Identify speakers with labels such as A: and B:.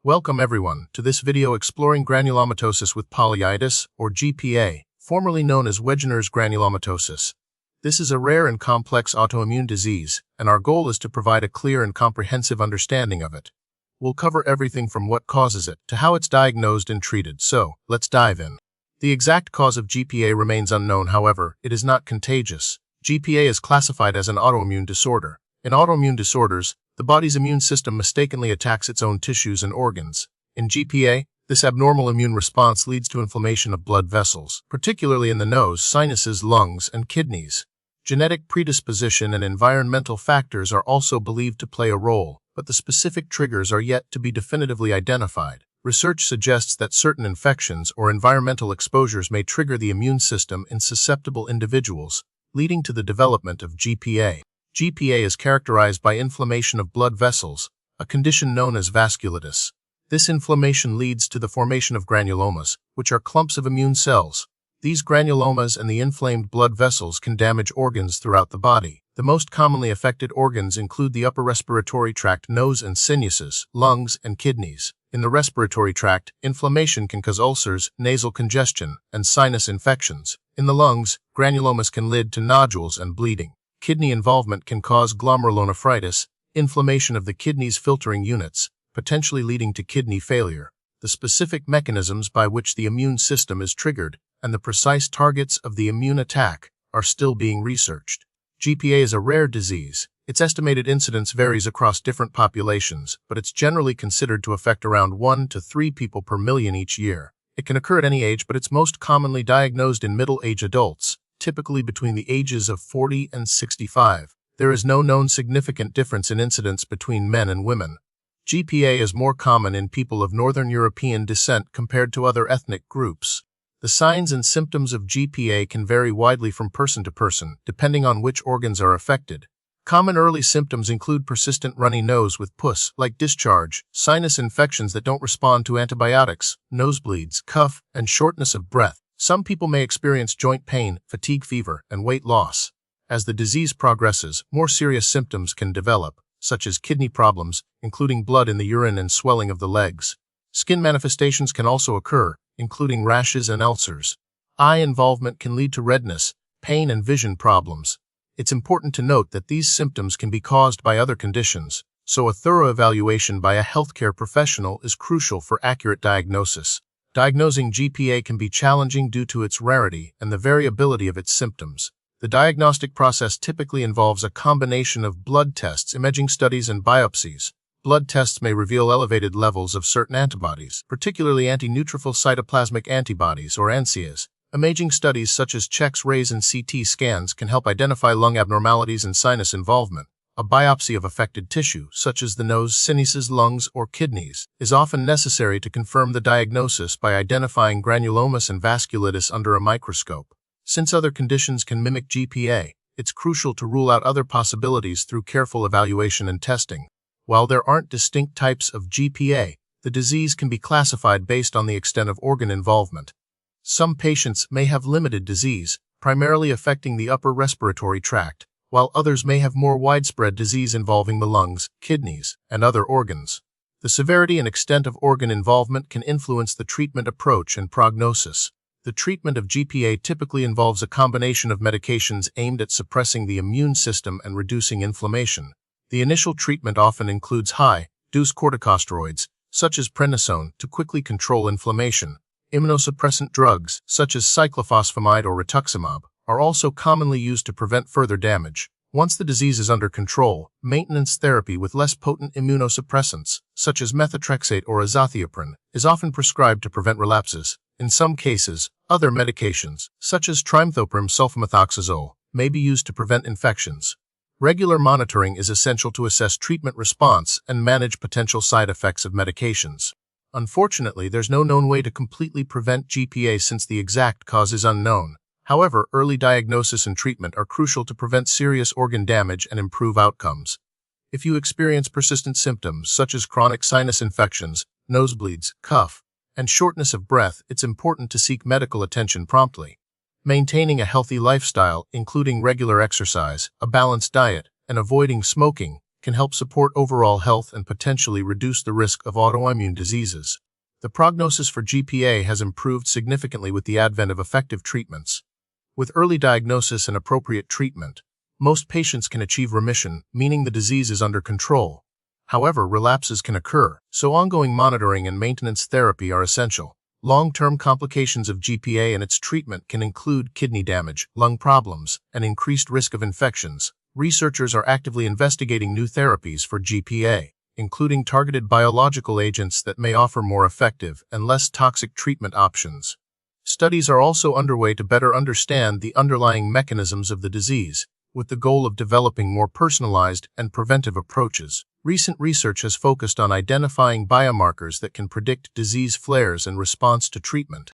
A: Welcome everyone to this video exploring granulomatosis with polyangiitis, or GPA, formerly known as Wegener's granulomatosis. This is a rare and complex autoimmune disease, and our goal is to provide a clear and comprehensive understanding of it. We'll cover everything from what causes it to how it's diagnosed and treated, so let's dive in. The exact cause of GPA remains unknown, however, it is not contagious. GPA is classified as an autoimmune disorder. In autoimmune disorders, the body's immune system mistakenly attacks its own tissues and organs. In GPA, this abnormal immune response leads to inflammation of blood vessels, particularly in the nose, sinuses, lungs, and kidneys. Genetic predisposition and environmental factors are also believed to play a role, but the specific triggers are yet to be definitively identified. Research suggests that certain infections or environmental exposures may trigger the immune system in susceptible individuals, leading to the development of GPA. GPA is characterized by inflammation of blood vessels, a condition known as vasculitis. This inflammation leads to the formation of granulomas, which are clumps of immune cells. These granulomas and the inflamed blood vessels can damage organs throughout the body. The most commonly affected organs include the upper respiratory tract, nose and sinuses, lungs, and kidneys. In the respiratory tract, inflammation can cause ulcers, nasal congestion, and sinus infections. In the lungs, granulomas can lead to nodules and bleeding. Kidney involvement can cause glomerulonephritis, inflammation of the kidney's filtering units, potentially leading to kidney failure. The specific mechanisms by which the immune system is triggered and the precise targets of the immune attack are still being researched. GPA is a rare disease. Its estimated incidence varies across different populations, but it's generally considered to affect around 1 to 3 people per million each year. It can occur at any age, but it's most commonly diagnosed in middle-aged adults, typically between the ages of 40 and 65. There is no known significant difference in incidence between men and women. GPA is more common in people of Northern European descent compared to other ethnic groups. The signs and symptoms of GPA can vary widely from person to person, depending on which organs are affected. Common early symptoms include persistent runny nose with pus-like discharge, sinus infections that don't respond to antibiotics, nosebleeds, cough, and shortness of breath. Some people may experience joint pain, fatigue, fever, and weight loss. As the disease progresses, more serious symptoms can develop, such as kidney problems, including blood in the urine and swelling of the legs. Skin manifestations can also occur, including rashes and ulcers. Eye involvement can lead to redness, pain, and vision problems. It's important to note that these symptoms can be caused by other conditions, so a thorough evaluation by a healthcare professional is crucial for accurate diagnosis. Diagnosing GPA can be challenging due to its rarity and the variability of its symptoms. The diagnostic process typically involves a combination of blood tests, imaging studies, and biopsies. Blood tests may reveal elevated levels of certain antibodies, particularly anti-neutrophil cytoplasmic antibodies, or ANCIAs. Imaging studies such as checks, rays, and CT scans can help identify lung abnormalities and sinus involvement. A biopsy of affected tissue, such as the nose, sinuses, lungs, or kidneys, is often necessary to confirm the diagnosis by identifying granulomas and vasculitis under a microscope. Since other conditions can mimic GPA, it's crucial to rule out other possibilities through careful evaluation and testing. While there aren't distinct types of GPA, the disease can be classified based on the extent of organ involvement. Some patients may have limited disease, primarily affecting the upper respiratory tract, while others may have more widespread disease involving the lungs, kidneys, and other organs. The severity and extent of organ involvement can influence the treatment approach and prognosis. The treatment of GPA typically involves a combination of medications aimed at suppressing the immune system and reducing inflammation. The initial treatment often includes high-dose corticosteroids, such as prednisone, to quickly control inflammation. Immunosuppressant drugs, such as cyclophosphamide or rituximab, are also commonly used to prevent further damage. Once the disease is under control, maintenance therapy with less potent immunosuppressants, such as methotrexate or azathioprine, is often prescribed to prevent relapses. In some cases, other medications, such as trimethoprim sulfamethoxazole, may be used to prevent infections. Regular monitoring is essential to assess treatment response and manage potential side effects of medications. Unfortunately, there's no known way to completely prevent GPA since the exact cause is unknown. However, early diagnosis and treatment are crucial to prevent serious organ damage and improve outcomes. If you experience persistent symptoms such as chronic sinus infections, nosebleeds, cough, and shortness of breath, it's important to seek medical attention promptly. Maintaining a healthy lifestyle, including regular exercise, a balanced diet, and avoiding smoking, can help support overall health and potentially reduce the risk of autoimmune diseases. The prognosis for GPA has improved significantly with the advent of effective treatments. With early diagnosis and appropriate treatment, most patients can achieve remission, meaning the disease is under control. However, relapses can occur, so ongoing monitoring and maintenance therapy are essential. Long-term complications of GPA and its treatment can include kidney damage, lung problems, and increased risk of infections. Researchers are actively investigating new therapies for GPA, including targeted biological agents that may offer more effective and less toxic treatment options. Studies are also underway to better understand the underlying mechanisms of the disease, with the goal of developing more personalized and preventive approaches. Recent research has focused on identifying biomarkers that can predict disease flares in response to treatment.